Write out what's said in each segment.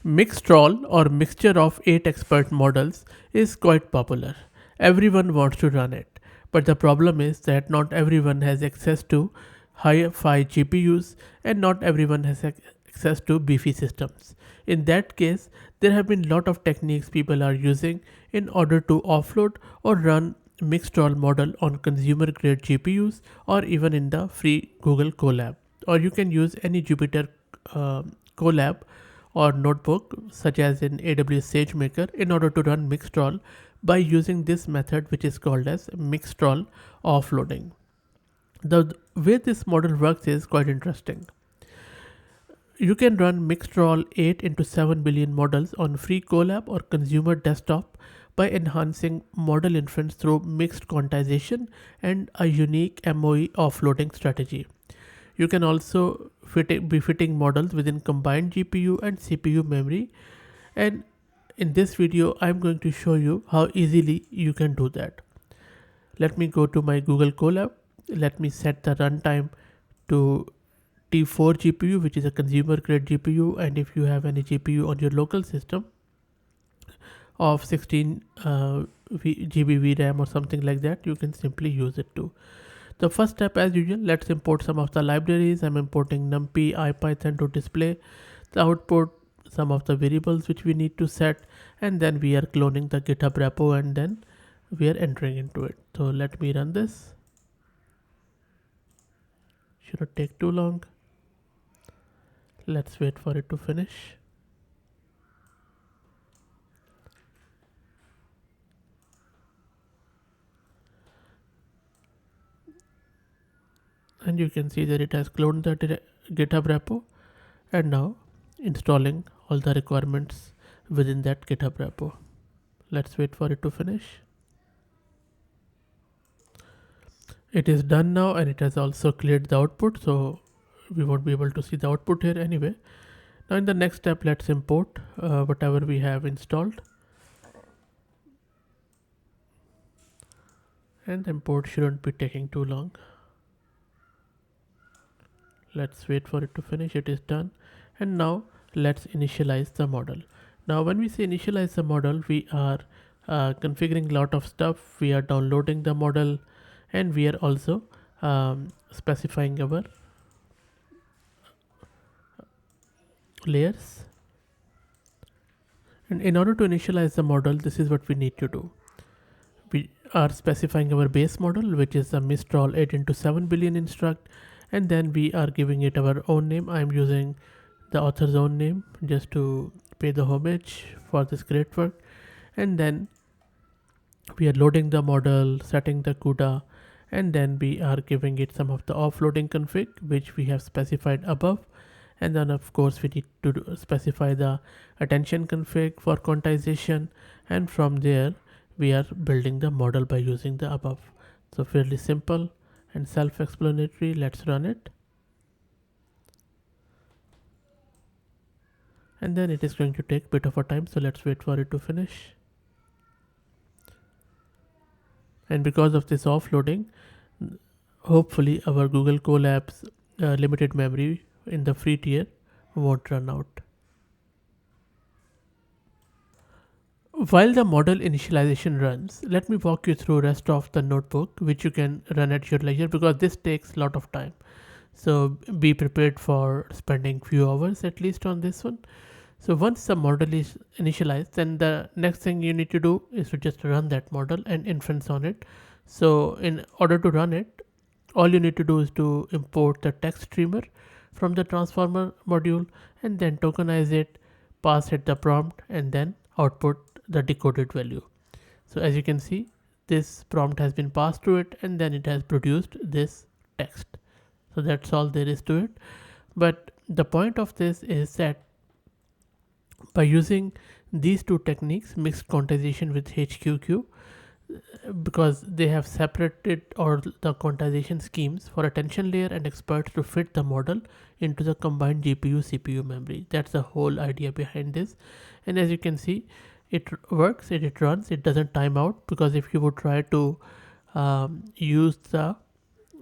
Mixtrol or mixture of 8 expert models is quite popular. Everyone wants to run it. But the problem is that not everyone has access to high-fi GPUs and not everyone has access to beefy systems. In that case, there have been a lot of techniques people are using in order to offload or run Mixtrol model on consumer grade GPUs or even in the free Google Colab. Or you can use any Jupyter Colab or notebook such as in AWS SageMaker in order to run Mixtrol by using this method which is called as Mixtrol offloading. The way this model works is quite interesting. You can run Mixtrol 8 into 7 billion models on free Colab or consumer desktop by enhancing model inference through mixed quantization and a unique MOE offloading strategy. You can also be fitting models within combined GPU and CPU memory, and in this video I'm going to show you how easily you can do that. Let me go to my Google Colab. Let me set the runtime to T4 GPU, which is a consumer grade GPU, and if you have any GPU on your local system of 16 GB VRAM or something like that, you can simply use it too. The first step, as usual, let's import some of the libraries. I'm importing NumPy, IPython to display the output, some of the variables which we need to set, and then we are cloning the GitHub repo and then we are entering into it. So let me run this. Should not take too long. Let's wait for it to finish. And you can see that it has cloned the GitHub repo and now installing all the requirements within that GitHub repo. Let's wait for it to finish. It is done now and it has also cleared the output, so we won't be able to see the output here anyway. Now in the next step, let's import whatever we have installed. And the import shouldn't be taking too long. Let's wait for it to finish. It is done. And now let's initialize the model. Now when we say initialize the model, we are configuring a lot of stuff. We are downloading the model and we are also specifying our layers. And in order to initialize the model, this is what we need to do. We are specifying our base model, which is a Mistral 8 into 7 billion instruct, and then we are giving it our own name. I'm using the author's own name just to pay the homage for this great work. And then we are loading the model, setting the CUDA, and then we are giving it some of the offloading config which we have specified above. And then of course we need to specify the attention config for quantization, and from there we are building the model by using the above. So fairly simple and self-explanatory. Let's run it. And then it is going to take a bit of a time, so let's wait for it to finish. And because of this offloading, hopefully our Google Colab's limited memory in the free tier won't run out. While the model initialization runs, let me walk you through rest of the notebook which you can run at your leisure, because this takes a lot of time. So be prepared for spending few hours at least on this one. So once the model is initialized, then the next thing you need to do is to just run that model and inference on it. So in order to run it, all you need to do is to import the text streamer from the transformer module and then tokenize it, pass it the prompt, and then output the decoded value. So as you can see, this prompt has been passed to it and then it has produced this text. So that's all there is to it. But the point of this is that by using these two techniques, mixed quantization with HQQ, because they have separated or the quantization schemes for attention layer and experts to fit the model into the combined GPU CPU memory. That's the whole idea behind this. And as you can see, it works, it runs, it doesn't time out, because if you would try to use the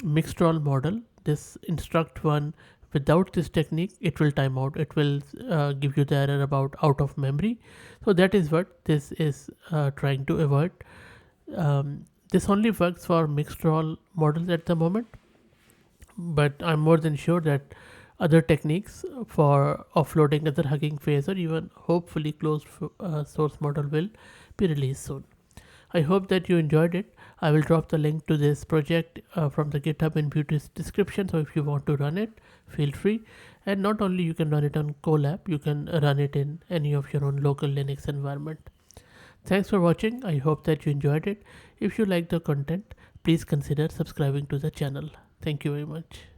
Mixtrol model, this instruct one Without this technique, it will time out. It will give you the error about out of memory. So that is what this is trying to avoid. This only works for mixed role models at the moment, but I'm more than sure that other techniques for offloading other Hugging Face or even hopefully closed source model will be released soon. I hope that you enjoyed it. I will drop the link to this project from the GitHub in beauty's description. So if you want to run it, feel free. And not only you can run it on Colab, you can run it in any of your own local Linux environment. Thanks for watching. I hope that you enjoyed it. If you like the content, please consider subscribing to the channel. Thank you very much.